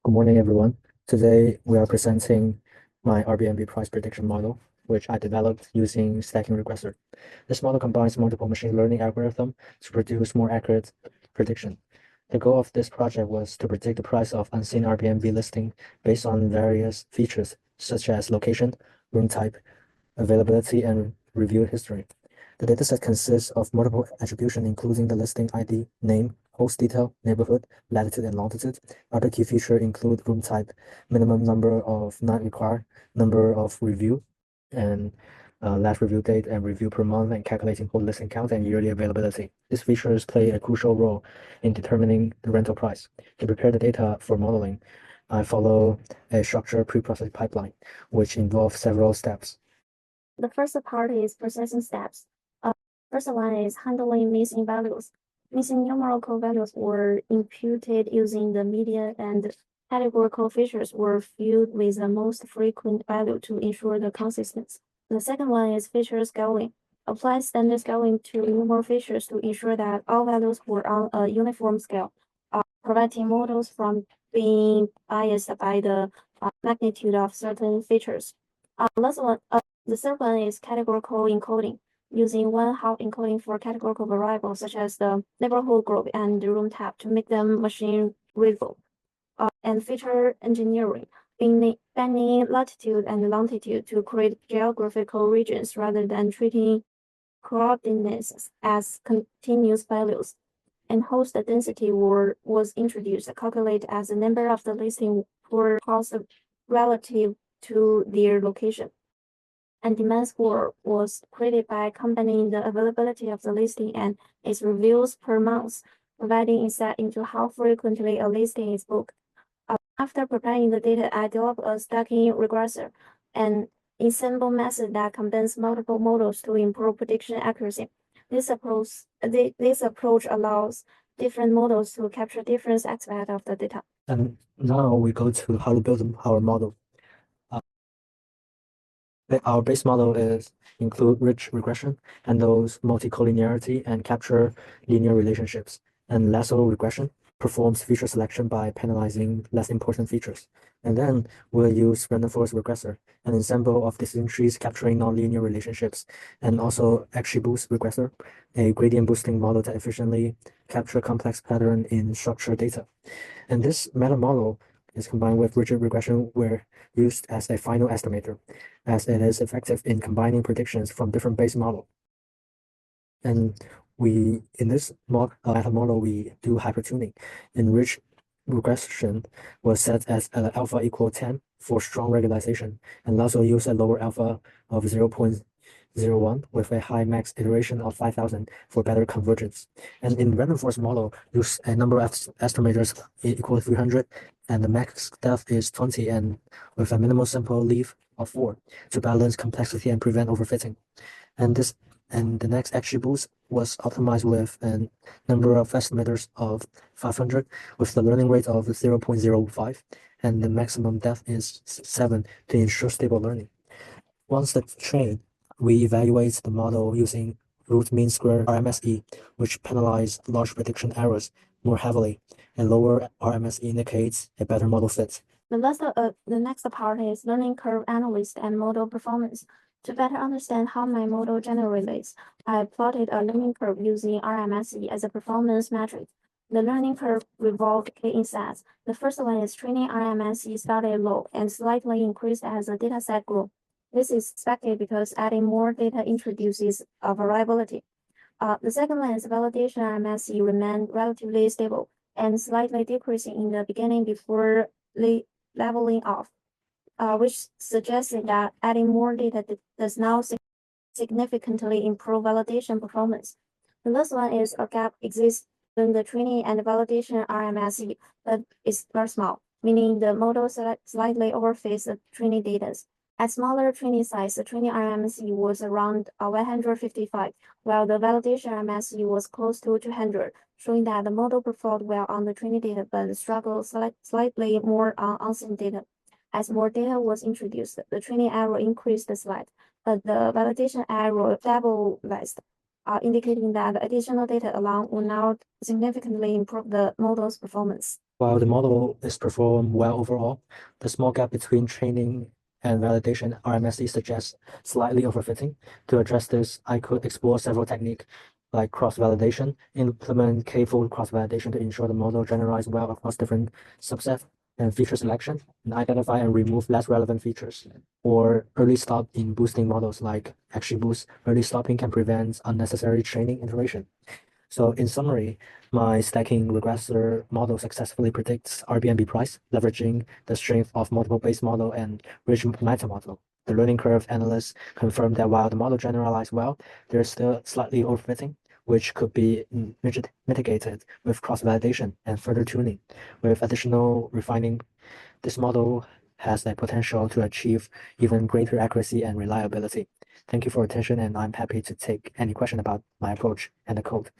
Good morning, everyone. Today, we are presenting my Airbnb price prediction model, which I developed using stacking regressor. This model combines multiple machine learning algorithms to produce more accurate prediction. The goal of this project was to predict the price of unseen Airbnb listing based on various features such as location, room type, availability, and review history. The dataset consists of multiple attribution, including the listing ID, name, host detail, neighborhood, latitude, and longitude. Other key features include room type, minimum number of night required, number of review, and last review date and review per month, and calculating whole listing count and yearly availability. These features play a crucial role in determining the rental price. To prepare the data for modeling, I follow a structured pre-processing pipeline, which involves several steps. The first part is processing steps. First one is handling missing values. Missing numerical values were imputed using the median, and categorical features were filled with the most frequent value to ensure the consistency. The second one is feature scaling. Apply standard scaling to numeral features to ensure that all values were on a uniform scale, preventing models from being biased by the magnitude of certain features. The third one is categorical encoding, using one-hot encoding for categorical variables such as the neighborhood group and the room type to make them machine readable. And feature engineering, bending latitude and longitude to create geographical regions rather than treating coordinates as continuous values. And host density was introduced, calculated as the number of the listing per house relative to their location. And demand score was created by combining the availability of the listing and its reviews per month, providing insight into how frequently a listing is booked. After preparing the data, I developed a stacking regressor, an ensemble method that combines multiple models to improve prediction accuracy. This approach allows different models to capture different aspects of the data. And now we go to how to build our model. Our base model include rich regression, handles multicollinearity, and capture linear relationships. And lasso regression performs feature selection by penalizing less important features. And then we'll use random forest regressor, an ensemble of decision trees capturing nonlinear relationships, and also XGBoost regressor, a gradient boosting model that efficiently capture complex pattern in structured data. And this meta model is combined with rigid regression were used as a final estimator, as it is effective in combining predictions from different base model. And in this meta model, we do hypertuning. Enriched regression was set as alpha equal 10 for strong regularization, and also use a lower alpha of 0.01 with a high max iteration of 5,000 for better convergence. And in random forest model, use a number of estimators equal to 300, and the max depth is 20, and with a minimal sample leaf of 4 to balance complexity and prevent overfitting. And the next XGBoost was optimized with a number of estimators of 500 with the learning rate of 0.05, and the maximum depth is 7 to ensure stable learning. Once it's trained, we evaluate the model using root mean square RMSE, which penalize large prediction errors more heavily, and lower RMSE indicates a better model fit. The next part is learning curve analysis and model performance. To better understand how my model generates, I plotted a learning curve using RMSE as a performance metric. The learning curve revolved key insights. The first one is training RMSE started low and slightly increased as the dataset grew. This is expected because adding more data introduces a variability. The second one is validation RMSE remained relatively stable and slightly decreasing in the beginning before leveling off, which suggests that adding more data does not significantly improve validation performance. The last one is a gap exists between the training and validation RMSE, but it's very small, meaning the model slightly overfits the training data. At smaller training size, the training RMSE was around 155, while the validation RMSE was close to 200, showing that the model performed well on the training data but struggled slightly more on unseen data. As more data was introduced, the training error increased slightly, but the validation error stabilized. indicating that additional data alone will not significantly improve the model's performance. While the model is performed well overall, the small gap between training and validation RMSE suggests slightly overfitting. To address this, I could explore several techniques like cross-validation, implement k-fold cross-validation to ensure the model generalizes well across different subsets, and feature selection, and identify and remove less relevant features. Or early stop in boosting models like XGBoost. Early stopping can prevent unnecessary training iteration. So in summary, my stacking regressor model successfully predicts Airbnb price, leveraging the strength of multiple base model and rich meta model. The learning curve analysts confirmed that while the model generalized well, there is still slightly overfitting, which could be mitigated with cross-validation and further tuning. With additional refining, this model has the potential to achieve even greater accuracy and reliability. Thank you for your attention, and I'm happy to take any question about my approach and the code.